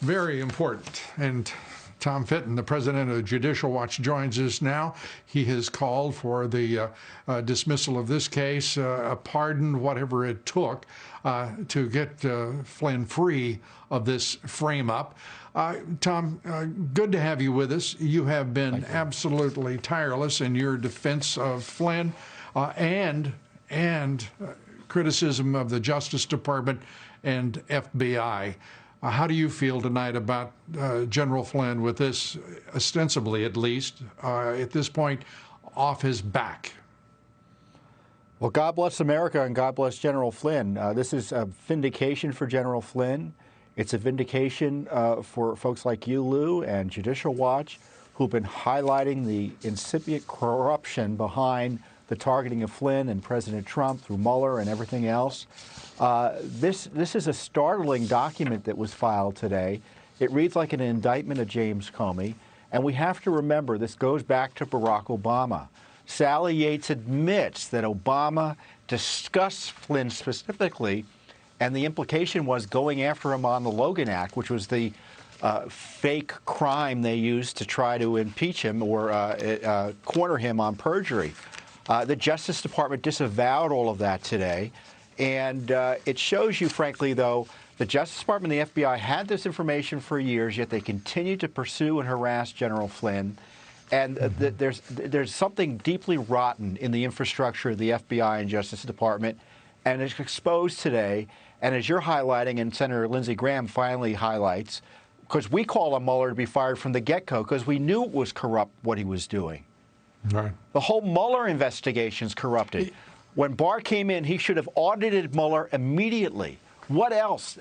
Very important. And Tom Fitton, the president of Judicial Watch, joins us now. He has called for the dismissal of this case, a pardon, whatever it took, to get Flynn free of this frame-up. Tom, good to have you with us. You have been absolutely tireless in your defense of Flynn and criticism of the Justice Department and FBI. How do you feel tonight about General Flynn with this, ostensibly at least, at this point, off his back? Well, God bless America and God bless General Flynn. This is a vindication for General Flynn. It's a vindication for folks like you, Lou, and Judicial Watch, who've been highlighting the incipient corruption behind the targeting of Flynn and President Trump through Mueller and everything else. This is a startling document that was filed today. It reads like an indictment of James Comey, and we have to remember this goes back to Barack Obama. Sally Yates admits that Obama discussed Flynn specifically, and the implication was going after him on the Logan Act, which was the fake crime they used to try to impeach him or corner him on perjury. The Justice Department disavowed all of that today. And it shows you, frankly, though, the Justice Department and the FBI had this information for years, yet they continued to pursue and harass General Flynn. And there's something deeply rotten in the infrastructure of the FBI and Justice Department, and it's exposed today. And as you're highlighting, and Senator Lindsey Graham finally highlights, because we call on Mueller to be fired from the get-go because we knew it was corrupt what he was doing. Right. The whole Mueller investigation's corrupted. When Barr came in, he should have audited Mueller immediately. What else?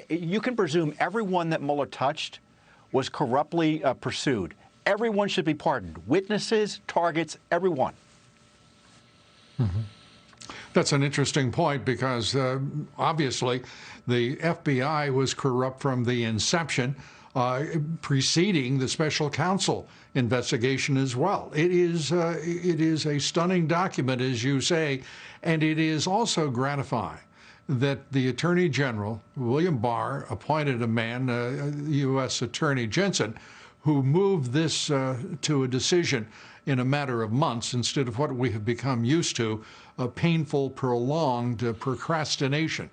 You can presume everyone that Mueller touched was corruptly pursued. Everyone should be pardoned. Witnesses, targets, everyone. Mm-hmm. That's an interesting point because obviously the FBI was corrupt from the inception, preceding the special counsel investigation as well. It is a stunning document, as you say, and it is also gratifying that the Attorney General, William Barr, appointed a man, U.S. Attorney Jensen, who moved this to a decision in a matter of months instead of what we have become used to, a painful, prolonged procrastination.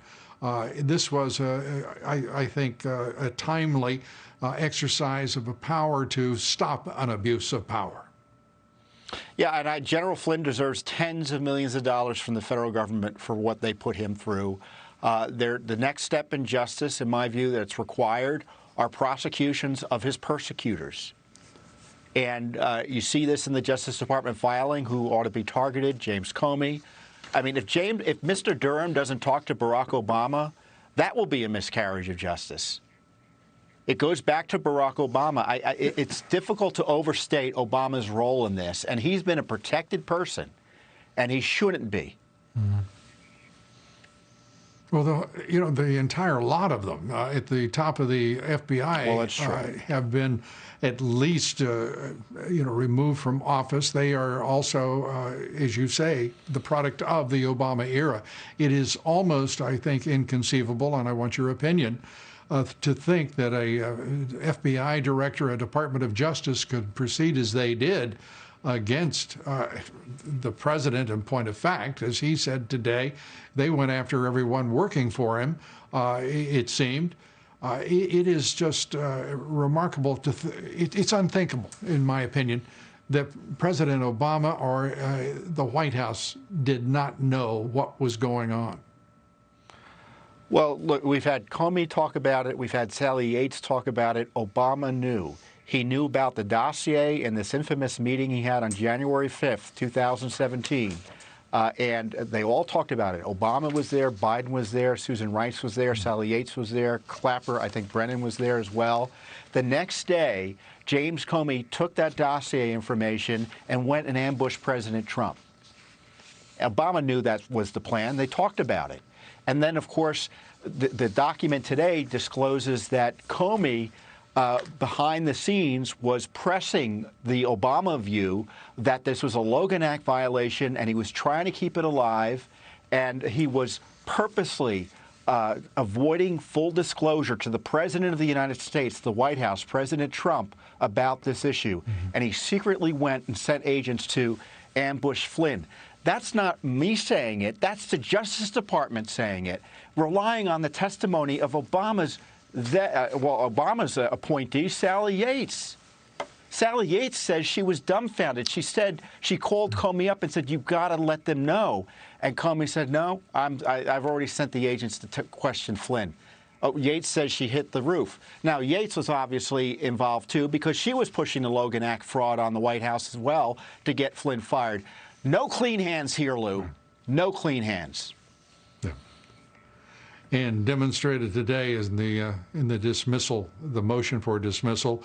This was, I think, a timely exercise of a power to stop an abuse of power. Yeah, and General Flynn deserves tens of millions of dollars from the federal government for what they put him through. The next step in justice, in my view, that's required are prosecutions of his persecutors. And you see this in the Justice Department filing, who ought to be targeted, James Comey. I mean, if Mr. Durham doesn't talk to Barack Obama, that will be a miscarriage of justice. It goes back to Barack Obama. It's difficult to overstate Obama's role in this, and he's been a protected person, and he shouldn't be. Mm-hmm. Well, the entire lot of them at the top of the FBI have been at least, removed from office. They are also, as you say, the product of the Obama era. It is almost, I think, inconceivable, and I want your opinion, to think that a FBI director, a Department of Justice could proceed as they did against the president. In point of fact, as he said today, they went after everyone working for him, it seemed. It is just remarkable. It's unthinkable, in my opinion, that President Obama or the White House did not know what was going on. Well, look, we've had Comey talk about it. We've had Sally Yates talk about it. Obama knew. He knew about the dossier in this infamous meeting he had on January 5th, 2017. And they all talked about it. Obama was there, Biden was there, Susan Rice was there, Sally Yates was there, Clapper, I think Brennan was there as well. The next day, James Comey took that dossier information and went and ambushed President Trump. Obama knew that was the plan. They talked about it. And then, of course, the document today discloses that Comey, behind the scenes, was pressing the Obama view that this was a Logan Act violation and he was trying to keep it alive, and he was purposely avoiding full disclosure to the President of the United States, the White House, President Trump, about this issue. And he secretly went and sent agents to ambush Flynn. That's not me saying it. That's the Justice Department saying it, relying on the testimony of Obama's appointee, Sally Yates. Sally Yates says she was dumbfounded. She said she called Comey up and said, "You've got to let them know." And Comey said, "No, I've already sent the agents to question Flynn." Yates says she hit the roof. Now, Yates was obviously involved, too, because she was pushing the Logan Act fraud on the White House as well to get Flynn fired. No clean hands here, Lou. No clean hands. Yeah. And demonstrated today is in the dismissal, the motion for dismissal,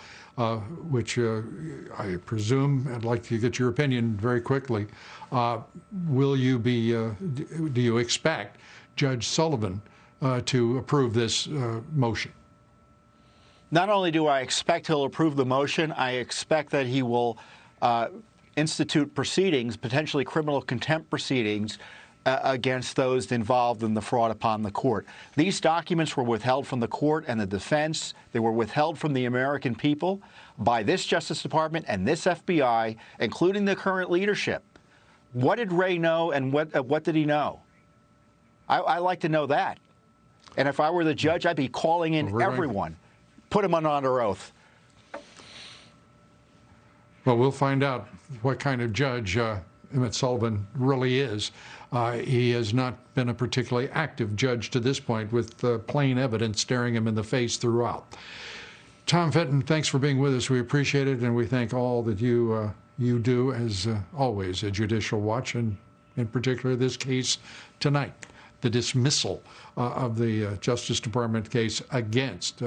which I presume, I'd like to get your opinion very quickly. Will you be, do you expect Judge Sullivan to approve this motion? Not only do I expect he'll approve the motion, I expect that he will institute proceedings, potentially criminal contempt proceedings, against those involved in the fraud upon the court. These documents were withheld from the court and the defense. They were withheld from the American people by this Justice Department and this FBI, including the current leadership. What did Wray know, and what did he know? I like to know that. And if I were the judge, I'd be calling in everyone. Put them under oath. Well, we'll find out what kind of judge Emmett Sullivan really is. He has not been a particularly active judge to this point, with plain evidence staring him in the face throughout. Tom Fitton, thanks for being with us. We appreciate it, and we thank all that you do, as always, at Judicial Watch, and in particular this case tonight, the dismissal of the Justice Department case against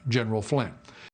General Flynn.